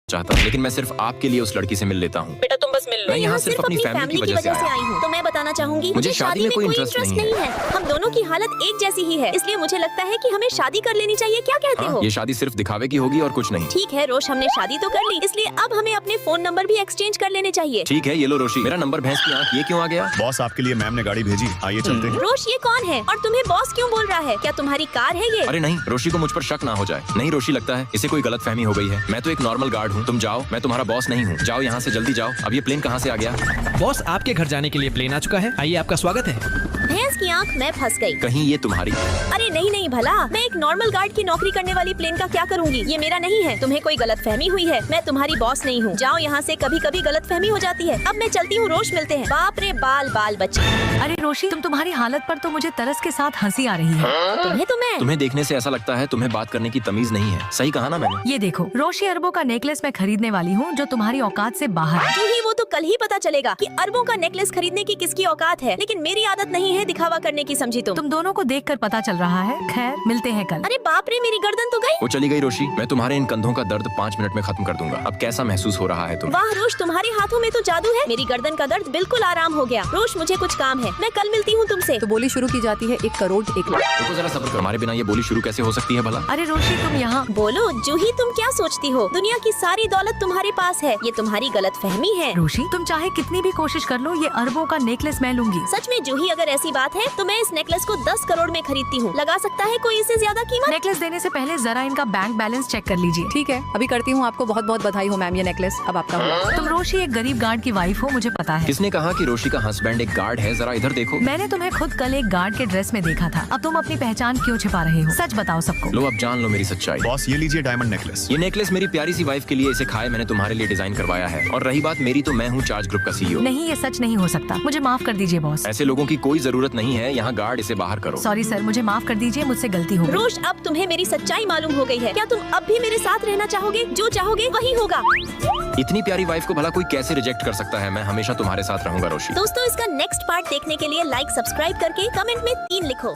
चाहता, लेकिन मैं सिर्फ आपके लिए उस लड़की से मिल लेता हूँ। बेटा तुम बस मिल लो। मैं यहाँ सिर्फ अपनी फैमिली की वजह से आया हूँ। तो मैं बताना चाहूंगी मुझे शादी में कोई इंटरेस्ट नहीं है। हम दोनों की हालत एक जैसी ही है, इसलिए मुझे लगता है कि हमें शादी कर लेनी चाहिए। क्या कहते हो? ये शादी सिर्फ दिखावे की होगी और कुछ नहीं। ठीक है रोश, हमने शादी तो कर ली, इसलिए अब हमें अपने फोन नंबर भी एक्सचेंज कर लेने चाहिए। ठीक है, ये लो रोशी, मेरा नंबर भैंस की आँख, ये क्यों आ गया? बॉस आपके लिए मैम ने गाड़ी भेजी, आइए चलते हैं। रोश ये कौन है और तुम्हें बॉस क्यों बोल रहा है? क्या तुम्हारी कार है ये? अरे नहीं, रोशी को मुझ पर शक ना हो जाए। नहीं रोशी, लगता है इसे कोई गलत फहमी हो गई है। मैं तो एक नॉर्मल गार्ड हूँ। तुम जाओ, मैं तुम्हारा बॉस नहीं हूँ। जाओ यहाँ से, जल्दी जाओ। अब ये प्लेन कहाँ से आ गया? बॉस आपके घर जाने के लिए प्लेन आ चुका है, आइए आपका स्वागत है। भैंस की आंख, मैं फंस गई। कहीं ये तुम्हारी? अरे नहीं नहीं भला, मैं एक नॉर्मल गार्ड की नौकरी करने वाली प्लेन का क्या करूंगी? ये मेरा नहीं है। तुम्हें कोई गलत फहमी हुई है, मैं तुम्हारी बॉस नहीं हूँ। जाओ यहाँ से, कभी कभी गलत फहमी हो जाती है। अब मैं चलती हूँ, रोश मिलते हैं। बाप रे बाल बाल बच्चे। अरे रोशी, तुम्हारी हालत पर तो मुझे तरस के साथ हंसी आ रही है। तुम्हें देखने से ऐसा लगता है तुम्हें बात करने की तमीज नहीं है। सही कहा ना मैंने? ये देखो, रोशी अरबों का नेकलेस मैं खरीदने वाली हूँ जो तुम्हारी औकात से बाहर है। जूही, वो तो कल ही पता चलेगा कि अरबों का नेकलेस खरीदने की किसकी औकात है, लेकिन मेरी आदत नहीं है दिखावा करने की, समझी तुम? दोनों को देखकर पता चल रहा है। खैर, मिलते हैं कल। अरे बाप रे, मेरी गर्दन तो गई। वो चली गई रोशी। मैं तुम्हारे इन कंधों का दर्द 5 मिनट में खत्म कर दूंगा। अब कैसा महसूस हो रहा है तुम्हें? वाह रोश, तुम्हारे हाथों में तो जादू है। मेरी गर्दन का दर्द बिल्कुल आराम हो गया। रोश, मुझे कुछ काम है, मैं कल मिलती हूँ तुमसे। तो बोली शुरू की जाती है 1 करोड़ 1 लाख। रुको जरा सब्र करो। हमारे बिना ये बोली शुरू कैसे हो सकती है भला? अरे रोशी, तुम यहाँ। बोलो जूही, तुम क्या सोचती हो? दुनिया की सारी दौलत तुम्हारे पास है, ये तुम्हारी गलत फहमी है। रोशी, तुम चाहे कितनी भी कोशिश कर लो, ये अरबों का नेकलेस मैं लूंगी। सच में जूही, अगर ऐसी बात है तो मैं इस नेकलेस को 10 करोड़ में खरीदती हूँ। लगा सकता है कोई इससे ज्यादा कीमत? नेकलेस देने से पहले जरा इनका बैंक बैलेंस चेक कर लीजिए। ठीक है, अभी करती हूँ। आपको बहुत बहुत बधाई हो मैम, ये नेकलेस अब आपका हो। तुम रोशी एक गरीब गार्ड की वाइफ हो, मुझे पता है। किसने कहा कि रोशी का हस्बैंड एक गार्ड है? जरा इधर देखो। मैंने तुम्हें खुद कल एक गार्ड के ड्रेस में देखा था। अब तुम अपनी पहचान क्यों छिपा रहे हो? सच बताओ सबको। लो अब जान लो मेरी सच्चाई। बॉस ये लीजिए डायमंड नेकलेस। ये नेकलेस मेरी प्यारी सी वाइफ के लिए इसे खाए मैंने तुम्हारे लिए डिजाइन करवाया है। और रही बात मेरी, तो मैं हूँ चार्ज ग्रुप का सीईओ। नहीं, ये सच नहीं हो सकता। मुझे माफ कर दीजिए बॉस। ऐसे लोगों की कोई जरूरत नहीं है यहाँ। गार्ड, इसे बाहर करो। सॉरी सर, मुझे माफ कर दीजिए, मुझसे गलती हो गई। रोश, अब तुम्हें मेरी सच्चाई मालूम हो गई है। क्या तुम अब भी मेरे साथ रहना चाहोगे? जो चाहोगे वही होगा। इतनी प्यारी वाइफ को भला कोई कैसे रिजेक्ट कर सकता है? मैं हमेशा तुम्हारे साथ रहूंगा रोशी। दोस्तों, इसका नेक्स्ट पार्ट देखने के लिए लाइक सब्सक्राइब करके कमेंट में 3 लिखो।